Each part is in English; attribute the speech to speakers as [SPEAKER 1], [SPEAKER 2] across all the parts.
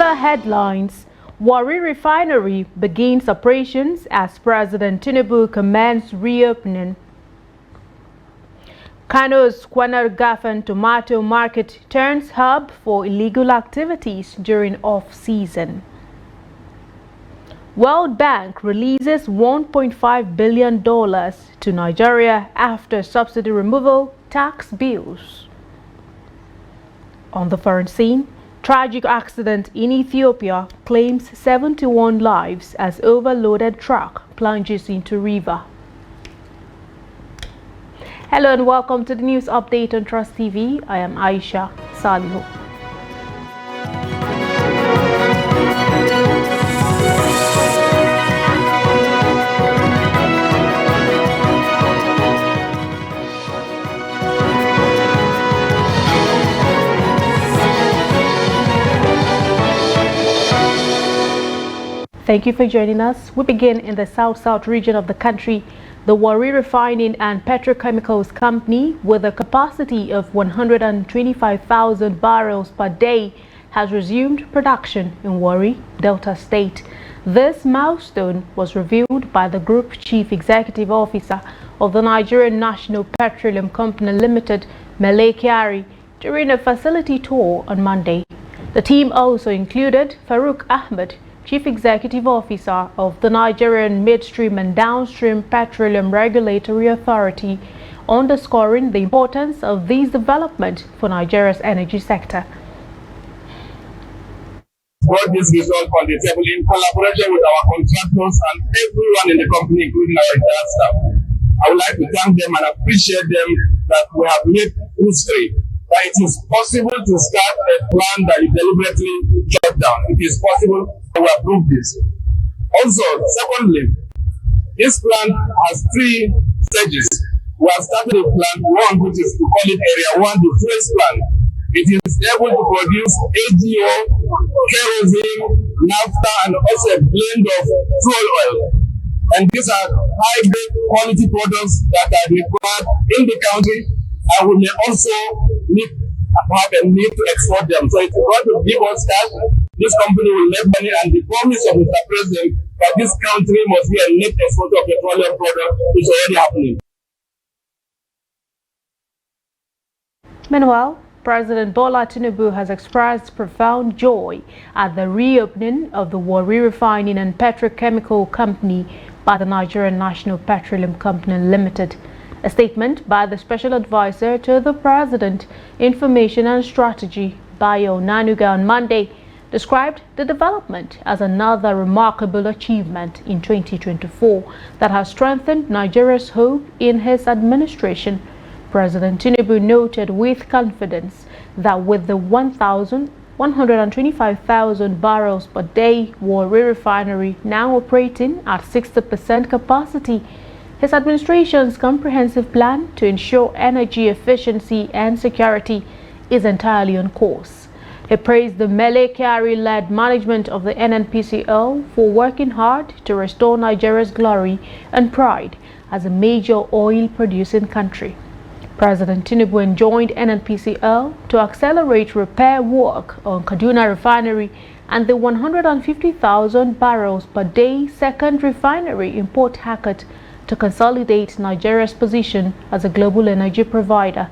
[SPEAKER 1] Other headlines: Warri Refinery begins operations as President Tinubu commends reopening. Kano's Kwanargafan tomato market turns hub for illegal activities during off-season. World Bank releases $1.5 billion to Nigeria after subsidy removal tax bills. On the foreign scene, tragic accident in Ethiopia claims 71 lives as overloaded truck plunges into river. Hello and welcome to the news update on Trust TV. I am Aisha Salihu. Thank you for joining us. We begin in the south-south region of the country. The Warri Refining and Petrochemicals Company, with a capacity of 125,000 barrels per day, has resumed production in Warri, Delta State. This milestone was revealed by the Group Chief Executive Officer of the Nigerian National Petroleum Company Limited, Mele Kyari, during a facility tour on Monday. The team also included Farouk Ahmed, Chief Executive Officer of the Nigerian Midstream and Downstream Petroleum Regulatory Authority, underscoring the importance of these developments for Nigeria's energy sector.
[SPEAKER 2] Brought this result on the table in collaboration with our contractors and everyone in the company, including our entire staff. I would like to thank them and appreciate them that we have made history. That it is possible to start a plan that you deliberately shut down. It is possible to approve this. Also, secondly, this plan has 3 stages. We have started a plan 1, which is to call it Area 1, the first plan. It is able to produce AGO, kerosene, naphtha, and also a blend of fuel oil. And these are high-grade quality products that are required in the country, and we may also have a need to export them. So it's going to give us cash. This company will make money, and the promise of Mr. President that this country must be a net exporter of petroleum products is already happening.
[SPEAKER 1] Meanwhile, President Tinubu has expressed profound joy at the reopening of the Warri Refining and Petrochemical Company by the Nigerian National Petroleum Company Limited. A statement by the Special Advisor to the President, Information and Strategy, Bayo Nanuga, on Monday described the development as another remarkable achievement in 2024 that has strengthened Nigeria's hope in his administration. President Tinubu noted with confidence that with the 125,000 barrels per day Warri Refinery now operating at 60% capacity, his administration's comprehensive plan to ensure energy efficiency and security is entirely on course. He praised the Mele Kyari-led management of the NNPCL for working hard to restore Nigeria's glory and pride as a major oil-producing country. President Tinubu enjoined NNPCL to accelerate repair work on Kaduna Refinery and the 150,000 barrels per day second refinery in Port Harcourt to consolidate Nigeria's position as a global energy provider.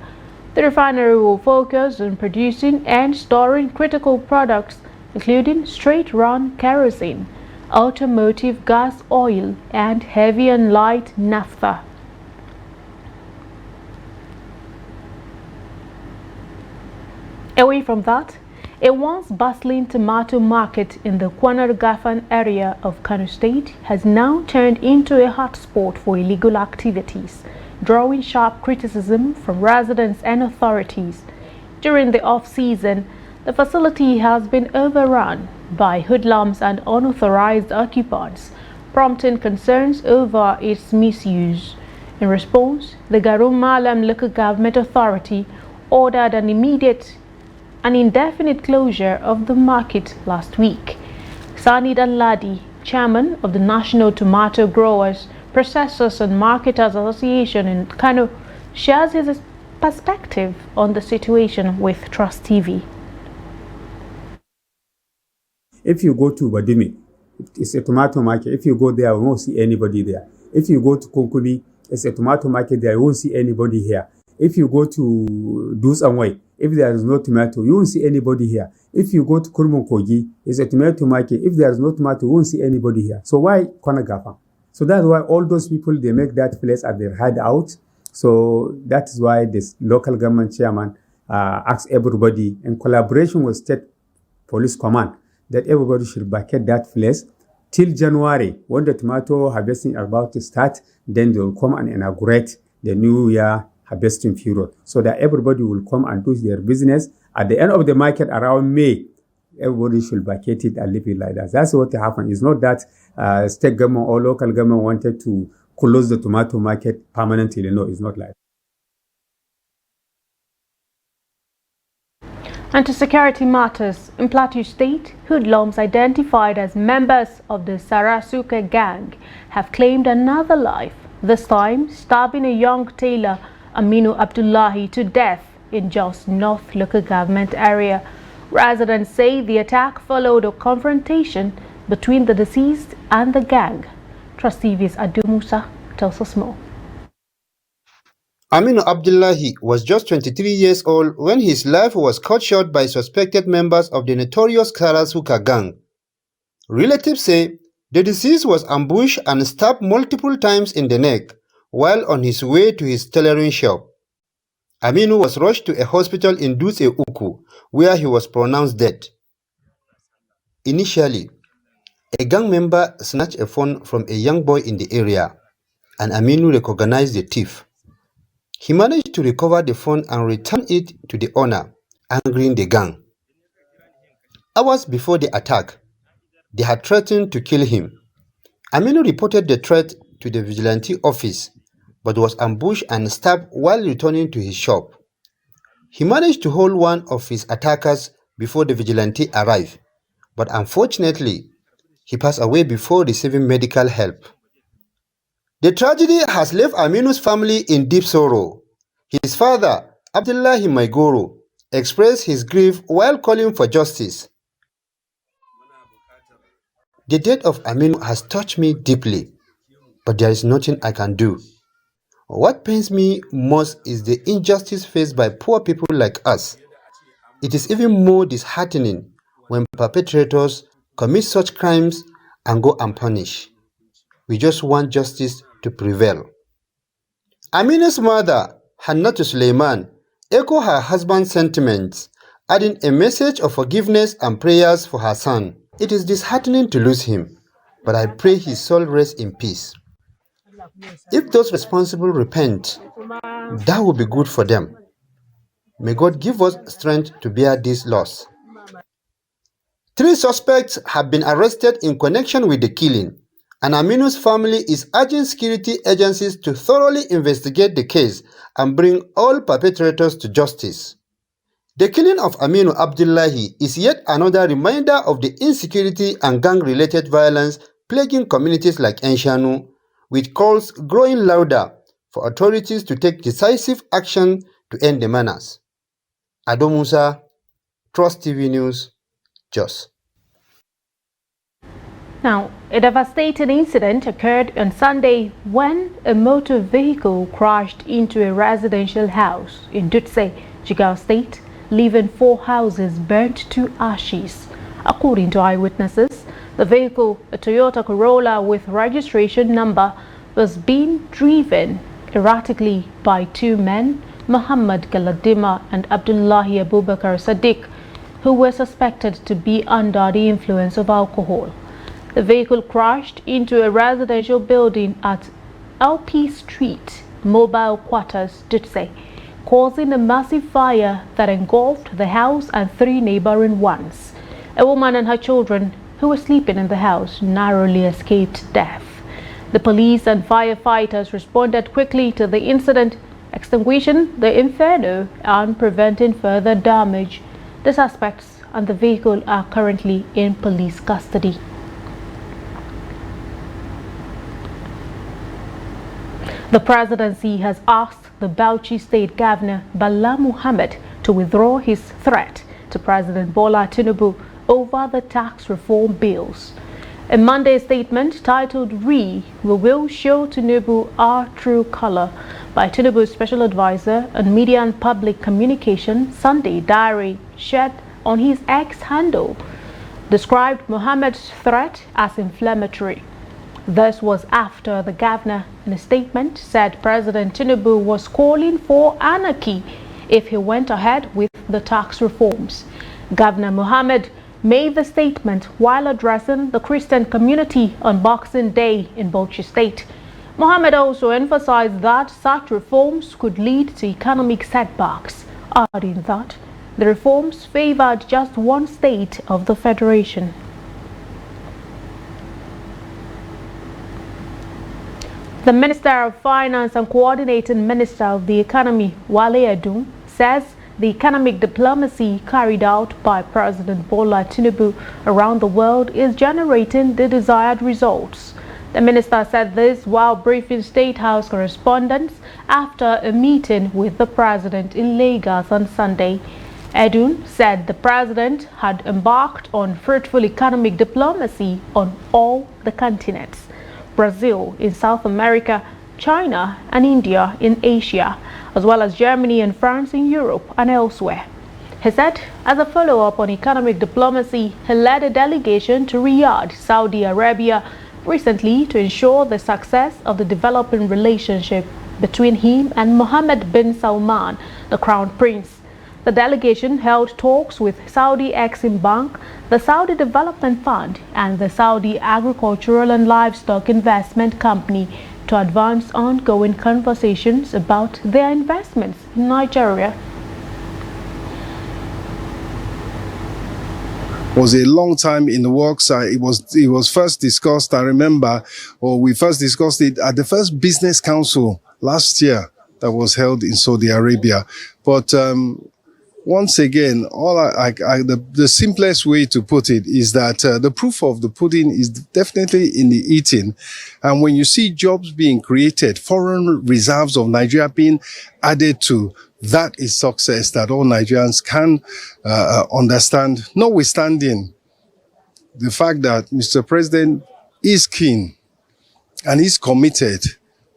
[SPEAKER 1] The refinery will focus on producing and storing critical products, including straight-run kerosene, automotive gas oil, and heavy and light naphtha. Away from that, a once bustling tomato market in the Kwanargafan area of Kano State has now turned into a hotspot for illegal activities, drawing sharp criticism from residents and authorities. During the off-season, the facility has been overrun by hoodlums and unauthorized occupants, prompting concerns over its misuse. In response, the Garum Malam Local Government Authority ordered an indefinite closure of the market last week. Sani Danladi, chairman of the National Tomato Growers, Processors and Marketers Association in Kano, shares his perspective on the situation with Trust TV.
[SPEAKER 3] If you go to Badimi, it's a tomato market. If you go there, you won't see anybody there. If you go to Konkumi, it's a tomato market there. You won't see anybody here. If you go to Dusanway, if there is no tomato, you won't see anybody here. If you go to Kurmun Kogi, it's a tomato market. If there is no tomato, you won't see anybody here. So why Konagafa? So that's why all those people, they make that place as their hideout. So that is why this local government chairman asks everybody in collaboration with State Police Command that everybody should vacate that place till January, when the tomato harvesting is about to start. Then they will come and inaugurate the new year harvesting period, so that everybody will come and do their business. At the end of the market around May, everybody should vacate it and leave it like that. That's what happened. It's not that state government or local government wanted to close the tomato market permanently. No, it's not like that.
[SPEAKER 1] And to security matters, in Plateau State, hoodlums identified as members of the Sarasuka gang have claimed another life, this time stabbing a young tailor, Aminu Abdullahi, to death in Jos North local government area. Residents say the attack followed a confrontation between the deceased and the gang. Trust TV's Adu Musa tells us more.
[SPEAKER 4] Aminu Abdullahi was just 23 years old when his life was cut short by suspected members of the notorious Sarasuka gang. Relatives say the deceased was ambushed and stabbed multiple times in the neck while on his way to his tailoring shop. Aminu was rushed to a hospital in Dutse Uku, where he was pronounced dead. Initially, a gang member snatched a phone from a young boy in the area, and Aminu recognized the thief. He managed to recover the phone and return it to the owner, angering the gang. Hours before the attack, they had threatened to kill him. Aminu reported the threat to the vigilante office, but was ambushed and stabbed while returning to his shop. He managed to hold one of his attackers before the vigilante arrived, but unfortunately, he passed away before receiving medical help. The tragedy has left Aminu's family in deep sorrow. His father, Abdullahi Maigoro, expressed his grief while calling for justice. The death of Aminu has touched me deeply, but there is nothing I can do. What pains me most is the injustice faced by poor people like us. It is even more disheartening when perpetrators commit such crimes and go unpunished. We just want justice to prevail. Aminu's mother, Hannatu Suleiman, echoed her husband's sentiments, adding a message of forgiveness and prayers for her son. It is disheartening to lose him, but I pray his soul rest in peace. If those responsible repent, that will be good for them. May God give us strength to bear this loss. 3 suspects have been arrested in connection with the killing, and Aminu's family is urging security agencies to thoroughly investigate the case and bring all perpetrators to justice. The killing of Aminu Abdullahi is yet another reminder of the insecurity and gang-related violence plaguing communities like Enshanu, with calls growing louder for authorities to take decisive action to end the menace. Ado Musa, Trust TV News, Jos.
[SPEAKER 1] Now, a devastating incident occurred on Sunday when a motor vehicle crashed into a residential house in Dutse, Jigawa State, leaving 4 houses burnt to ashes. According to eyewitnesses, the vehicle, a Toyota Corolla with registration number, was being driven erratically by 2 men, Muhammad Galadima and Abdullahi Abubakar Sadiq, who were suspected to be under the influence of alcohol. The vehicle crashed into a residential building at LP Street, Mobile Quarters, Dutse, causing a massive fire that engulfed the house and 3 neighboring ones. A woman and her children who were sleeping in the house narrowly escaped death. The police and firefighters responded quickly to the incident, extinguishing the inferno and preventing further damage. The suspects and the vehicle are currently in police custody. The presidency has asked the Bauchi State Governor Bala Muhammad to withdraw his threat to President Bola Tinubu over the tax reform bills. A Monday statement titled "We will show Tinubu our true color" by Tinubu's special advisor on media and public communication, Sunday Diary, shared on his X handle, described Mohammed's threat as inflammatory. This was after the governor, in a statement, said President Tinubu was calling for anarchy if he went ahead with the tax reforms. Governor Mohammed made the statement while addressing the Christian community on Boxing Day in Bauchi State. Mohammed also emphasized that such reforms could lead to economic setbacks, adding that the reforms favored just one state of the federation. The Minister of Finance and Coordinating Minister of the Economy, Wale Edun, says the economic diplomacy carried out by President Tinubu around the world is generating the desired results. The minister said this while briefing State House correspondents after a meeting with the president in Lagos on Sunday. Edun said the president had embarked on fruitful economic diplomacy on all the continents: Brazil in South America, China and India in Asia, as well as Germany and France in Europe and elsewhere. He said, as a follow-up on economic diplomacy, he led a delegation to Riyadh, Saudi Arabia, recently to ensure the success of the developing relationship between him and Mohammed bin Salman, the Crown Prince. The delegation held talks with Saudi Exim Bank, the Saudi Development Fund, and the Saudi Agricultural and Livestock Investment Company to advance ongoing conversations about their investments in Nigeria.
[SPEAKER 5] Was a long time in the works. It was first discussed, I remember, or we first discussed it at the first business council last year that was held in Saudi Arabia. But once again, the simplest way to put it is that the proof of the pudding is definitely in the eating. And when you see jobs being created, foreign reserves of Nigeria being added to, that is success that all Nigerians can understand, notwithstanding the fact that Mr. President is keen and is committed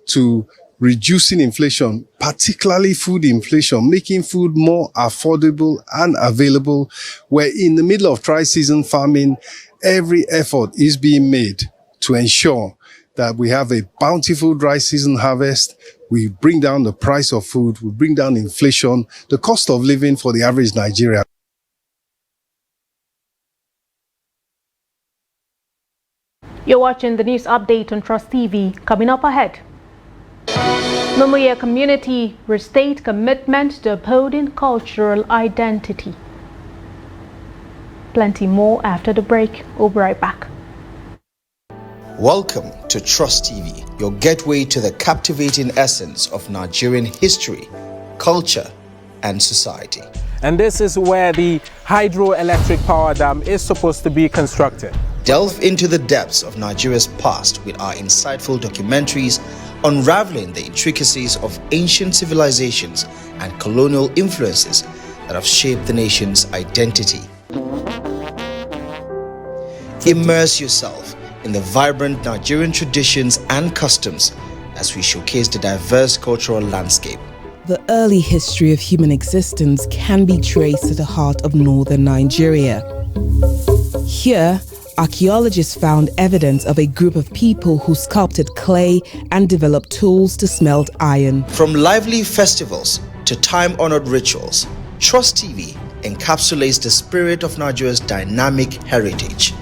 [SPEAKER 5] to reducing inflation, particularly food inflation, making food more affordable and available. We're in the middle of tri-season farming. Every effort is being made to ensure that we have a bountiful dry season harvest. We bring down the price of food, we bring down inflation, the cost of living for the average Nigerian.
[SPEAKER 1] You're watching the news update on Trust TV. Coming up ahead, Mumuye community restate commitment to upholding cultural identity. Plenty more after the break. We'll be right back.
[SPEAKER 6] Welcome to Trust TV, your gateway to the captivating essence of Nigerian history, culture, and society.
[SPEAKER 7] And this is where the hydroelectric power dam is supposed to be constructed.
[SPEAKER 6] Delve into the depths of Nigeria's past with our insightful documentaries unraveling the intricacies of ancient civilizations and colonial influences that have shaped the nation's identity. Immerse yourself in the vibrant Nigerian traditions and customs as we showcase the diverse cultural landscape.
[SPEAKER 8] The early history of human existence can be traced to the heart of northern Nigeria. Here, archaeologists found evidence of a group of people who sculpted clay and developed tools to smelt iron.
[SPEAKER 6] From lively festivals to time-honored rituals, Trust TV encapsulates the spirit of Nigeria's dynamic heritage.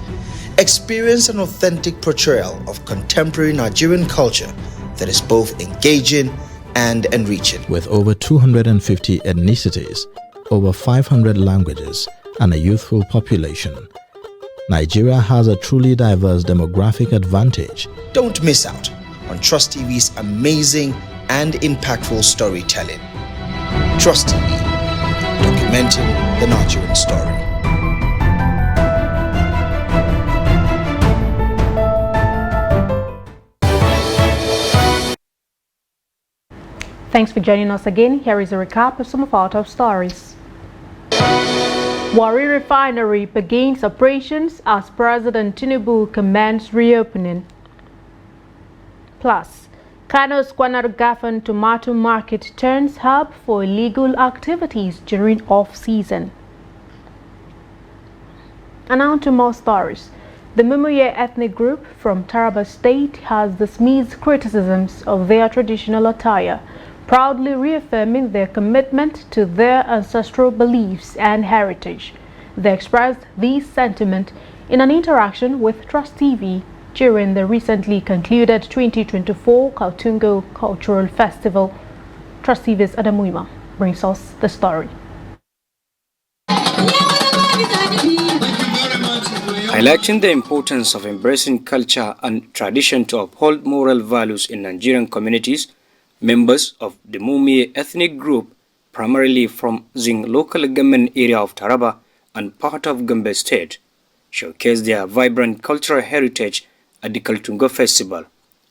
[SPEAKER 6] Experience an authentic portrayal of contemporary Nigerian culture that is both engaging and enriching.
[SPEAKER 9] With over 250 ethnicities, over 500 languages, and a youthful population, Nigeria has a truly diverse demographic advantage.
[SPEAKER 6] Don't miss out on Trust TV's amazing and impactful storytelling. Trust TV, documenting the Nigerian story.
[SPEAKER 1] Thanks for joining us again. Here is a recap of some of our top stories. Warri Refinery begins operations as President Tinubu commends reopening. Plus, Kano's Kwanarugafan tomato market turns hub for illegal activities during off-season. And now to more stories. The Mumuye ethnic group from Taraba State has dismissed criticisms of their traditional attire, proudly reaffirming their commitment to their ancestral beliefs and heritage. They expressed this sentiment in an interaction with Trust TV during the recently concluded 2024 Kaltungo Cultural Festival. Trust TV's Adamuima brings us the story.
[SPEAKER 10] Highlighting the importance of embracing culture and tradition to uphold moral values in Nigerian communities, members of the Mumuye ethnic group, primarily from Zing local government area of Taraba and part of Gombe State, showcased their vibrant cultural heritage at the Kaltungo Festival,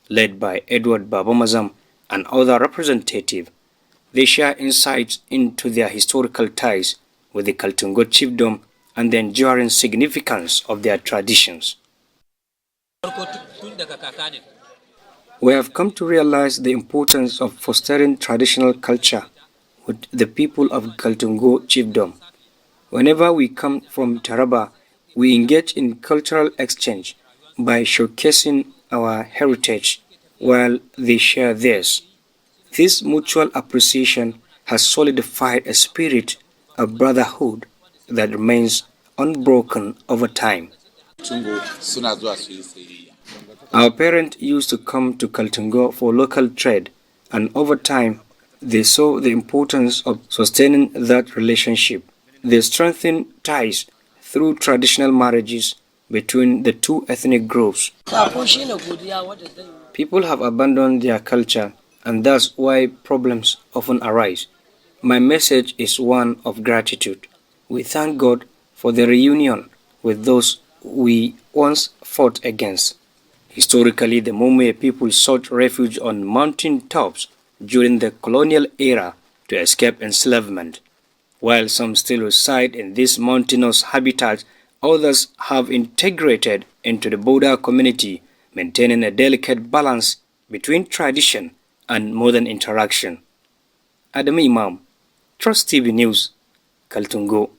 [SPEAKER 10] led by Edward Babamazam and other representatives. They share insights into their historical ties with the Kaltungo chiefdom and the enduring significance of their traditions. We have come to realize the importance of fostering traditional culture with the people of Kaltungo chiefdom. Whenever we come from Taraba, we engage in cultural exchange by showcasing our heritage while they share theirs. This mutual appreciation has solidified a spirit of brotherhood that remains unbroken over time. Our parents used to come to Kaltungo for local trade, and over time, they saw the importance of sustaining that relationship. They strengthened ties through traditional marriages between the two ethnic groups. People have abandoned their culture, and that's why problems often arise. My message is one of gratitude. We thank God for the reunion with those we once fought against. Historically, the Mumuye people sought refuge on mountain tops during the colonial era to escape enslavement. While some still reside in these mountainous habitats, others have integrated into the border community, maintaining a delicate balance between tradition and modern interaction. Adam Imam, Trust TV News, Kaltungo.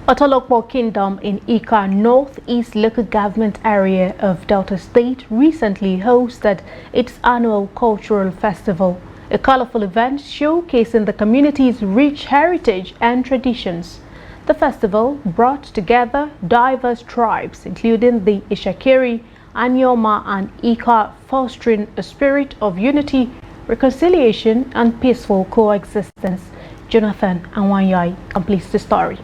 [SPEAKER 1] Otolokpo Kingdom in Ika Northeast local government area of Delta State recently hosted its annual cultural festival, a colorful event showcasing the community's rich heritage and traditions. The festival brought together diverse tribes, including the Ishakiri, Anyoma, and Ika, fostering a spirit of unity, reconciliation, and peaceful coexistence. Jonathan Anwanyai completes the story.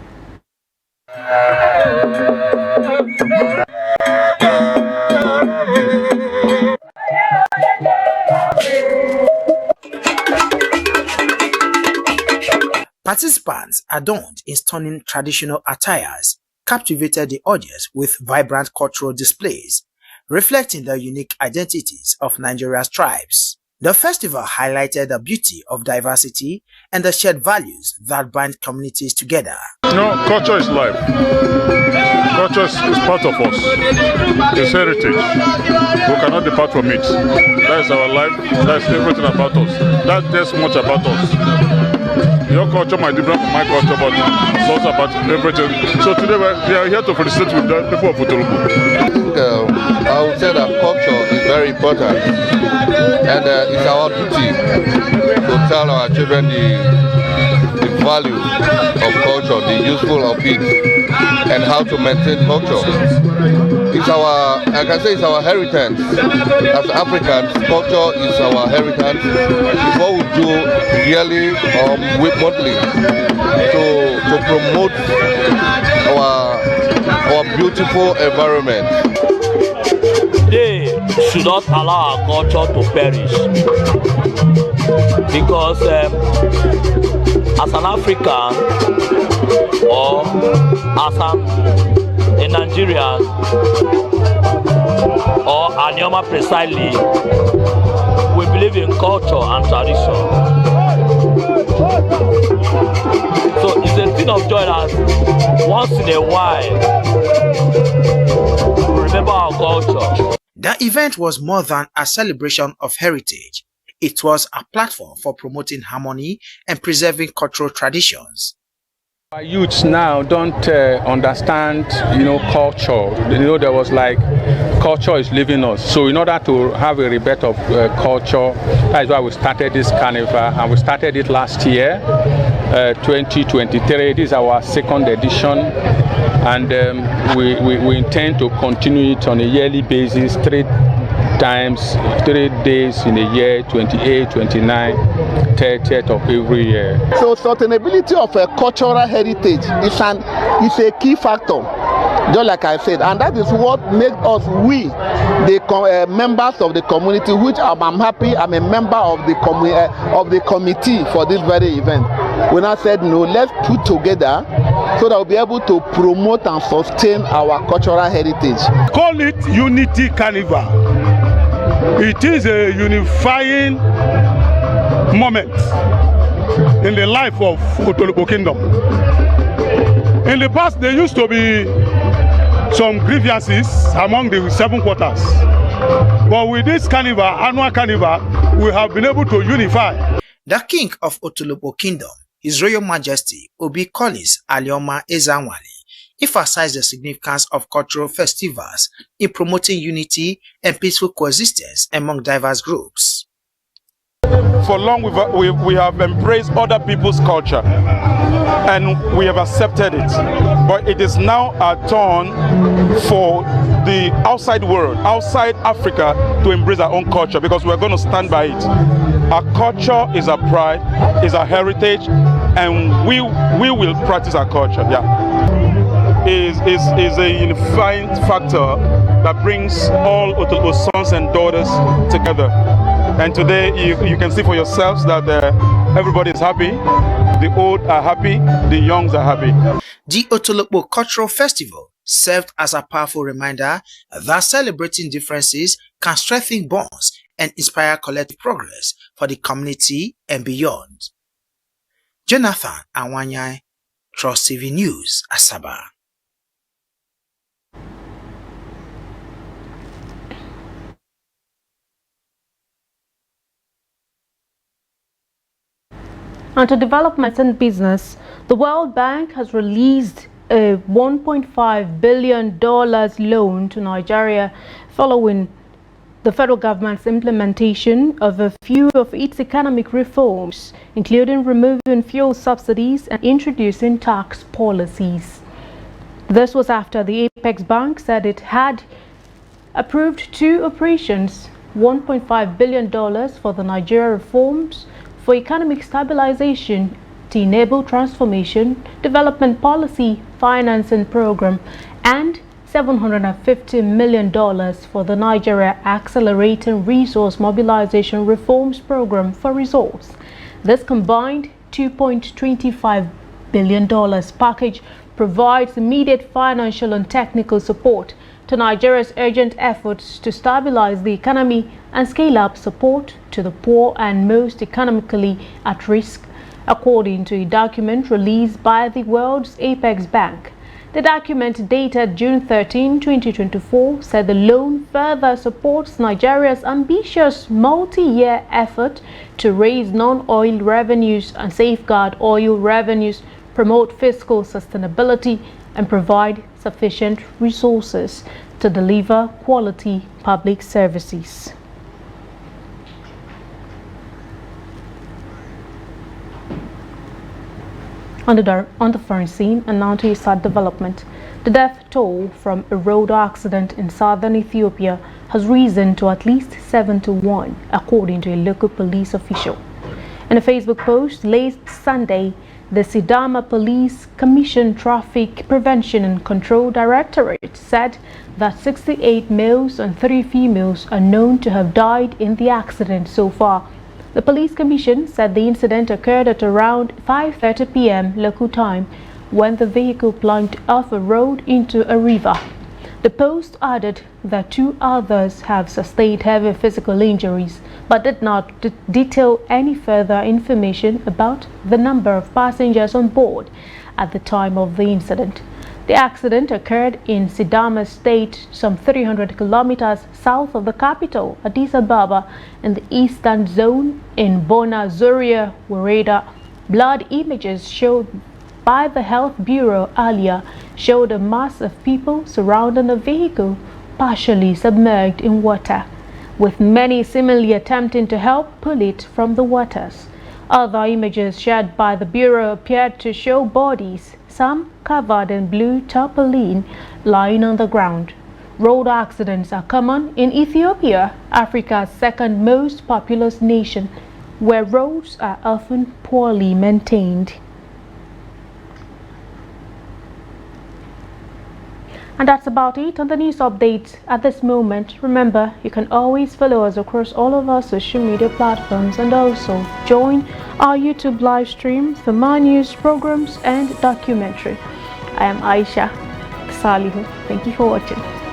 [SPEAKER 6] Participants, adorned in stunning traditional attires, captivated the audience with vibrant cultural displays, reflecting the unique identities of Nigeria's tribes. The festival highlighted the beauty of diversity and the shared values that bind communities together.
[SPEAKER 11] Culture is life. Culture is part of us. It's heritage. We cannot depart from it. That is our life. That is everything about us. That tells much about us. Your culture might be different from my culture, but it's also about everything. So today we are here to felicitate with the people of Tinubu.
[SPEAKER 12] I would say that culture is very important, and it's our duty to tell our children the value of culture, the useful of it, and how to maintain culture. It's our, I can say it's our heritage. As Africans, culture is our heritage. It's what we do yearly or monthly to promote our beautiful environment.
[SPEAKER 13] They should not allow our culture to perish, because as an African or as a Nigerian or Anyoma precisely, we believe in culture and tradition. So it's a thing of joy that once in a while we remember our culture.
[SPEAKER 6] The event was more than a celebration of heritage. It was a platform for promoting harmony and preserving cultural traditions.
[SPEAKER 7] Our youths now don't understand, culture. There was like, culture is leaving us. So in order to have a rebirth of culture, that is why we started this carnival, and we started it last year, 2023. This is our second edition, and we intend to continue it on a yearly basis, 3 days in a year, 28, 29, 30th of every year.
[SPEAKER 14] So sustainability of a cultural heritage is a key factor, just like I said, and that is what makes us, the members of the community, which I'm happy I'm a member of the committee for this very event. We now said, no, let's put together so that we'll be able to promote and sustain our cultural heritage.
[SPEAKER 15] Call it Unity Carnival. It is a unifying moment in the life of Otolopo Kingdom. In the past, there used to be some grievances among the 7 quarters. But with this carnival, annual carnival, we have been able to unify.
[SPEAKER 6] The King of Otolopo Kingdom, His Royal Majesty Obi Collins Alioma Ezanwali, emphasized the significance of cultural festivals in promoting unity and peaceful coexistence among diverse groups.
[SPEAKER 15] For long, we have embraced other people's culture and we have accepted it. But it is now our turn for the outside world, outside Africa, to embrace our own culture, because we're going to stand by it. Our culture is our pride, is our heritage, and we will practice our culture. Is a unifying factor that brings all Otolopo sons and daughters together. And today you can see for yourselves that everybody is happy, the old are happy, the youngs are happy.
[SPEAKER 6] The Otolopo Cultural Festival served as a powerful reminder that celebrating differences can strengthen bonds and inspire collective progress for the community and beyond. Jonathan Anwanyai, Trust TV News, Asaba.
[SPEAKER 1] And to development and business, the World Bank has released a $1.5 billion loan to Nigeria following the federal government's implementation of a few of its economic reforms, including removing fuel subsidies and introducing tax policies. This was after the Apex Bank said it had approved 2 operations, $1.5 billion for the Nigeria reforms for economic stabilization to enable transformation, development policy financing program, and $750 million for the Nigeria Accelerating Resource Mobilization Reforms Program for results. This combined $2.25 billion package provides immediate financial and technical support to Nigeria's urgent efforts to stabilize the economy and scale up support to the poor and most economically at risk, according to a document released by the world's Apex Bank. The document dated June 13, 2024 said the loan further supports Nigeria's ambitious multi-year effort to raise non-oil revenues and safeguard oil revenues, promote fiscal sustainability, and provide sufficient resources to deliver quality public services. On the foreign scene, and now to a sad development. The death toll from a road accident in southern Ethiopia has risen to at least 71, according to a local police official. In a Facebook post late Sunday, the Sidama Police Commission Traffic Prevention and Control Directorate said that 68 males and 3 females are known to have died in the accident so far. The police commission said the incident occurred at around 5:30 p.m. local time when the vehicle plunged off a road into a river. The Post added that 2 others have sustained heavy physical injuries, but did not detail any further information about the number of passengers on board at the time of the incident. The accident occurred in Sidama State, some 300 kilometers south of the capital, Addis Ababa, in the eastern zone in Bona Zuria, Wareda. Blood images showed by the Health Bureau earlier showed a mass of people surrounding the vehicle, partially submerged in water, with many seemingly attempting to help pull it from the waters. Other images shared by the Bureau appeared to show bodies, some covered in blue tarpaulin, lying on the ground. Road accidents are common in Ethiopia, Africa's second most populous nation, where roads are often poorly maintained. And that's about it on the news updates at this moment. Remember, you can always follow us across all of our social media platforms and also join our YouTube live stream for more news, programs and documentary. I am Aisha Salihu. Thank you for watching.